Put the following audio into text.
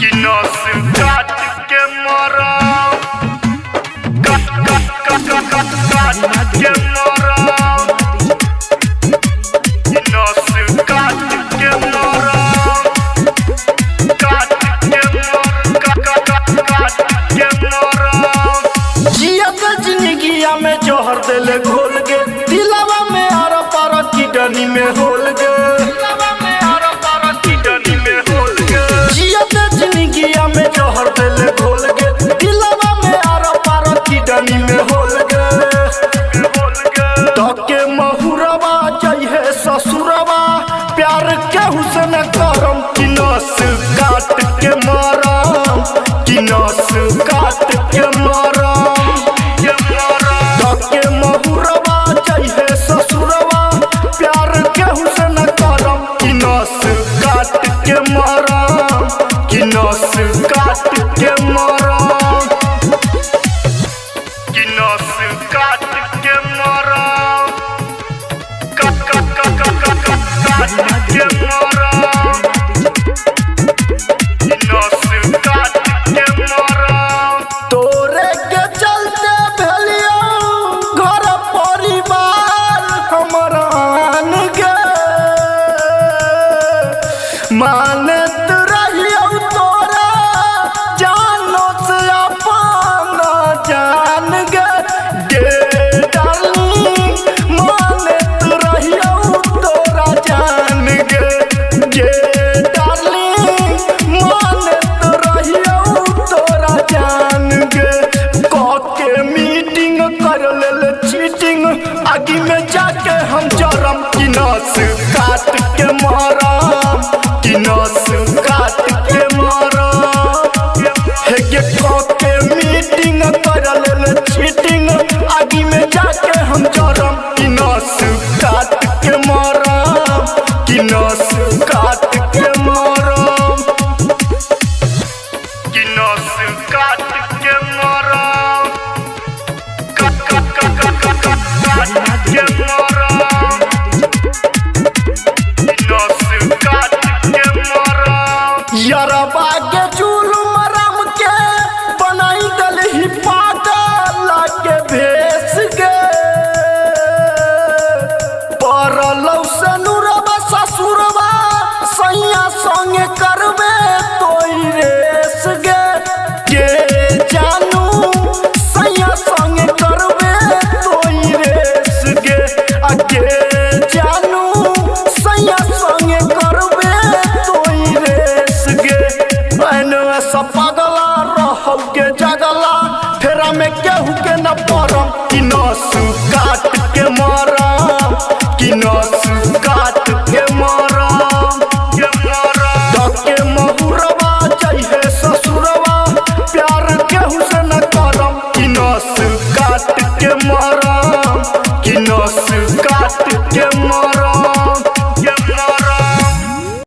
कि नस काट के मरा काट के मरा कि नस काट के मरा काट के मरा जिया के जिंदगिया में जोहर देले घोल गे दिलवा में आरा पारा किडनी में होल गे जिंदगिया में जोहर देले घोल गे दिलवा में आरा पारा किडनी में होल गे तके महुरवा जइहे ससुरवा प्यार के हुसन करम कि नस काट के मरम कि नस काट के मरम तके महुरवा जइहे ससुरवा प्यार के हुसन करम कि नस काट के मरम कि नस काट के मरम कि नस काट के मरा काट के मरा कि नस काट के मरा तोरे के चलते भेलियो घर परिवार हमर आन गे मानत रहियो तोरा जानो से अपन जान गे डार्लिंग मानत रहियो तोरा जान गे डार्लिंग मानत रहियो तोरा जान गे के मीटिंग कर ले चीटिंग आगे में जाके हम जरम कि नस काट के मरम कि नस काट के मरम हे गे के मीटिंग कर ले चीटिंग आगे में जाके हम जरम कि नस काट के मरम कि नस काट के मरम कि नस काट के मरा काट के मरा कि नस काट के मरा यरबा के जुलुम राम के बनाई दल ही पागल के भेस गे परलौ से नुरबा ससुरबा सैया संगे करबे तोई रेस गे जानू सैया संगे करबे तोई रेस गे आगे जानू सैया संगे करबे तोई रेस गे एने से पगला रहौ के जगला फेरा में केहू के न परम कि नस काट के मरम कि नस काट के मरम तके महुरवा जइहे ससुरवा प्यार केहू से न करम कि नस काट के मरम कि नस काट के मरम।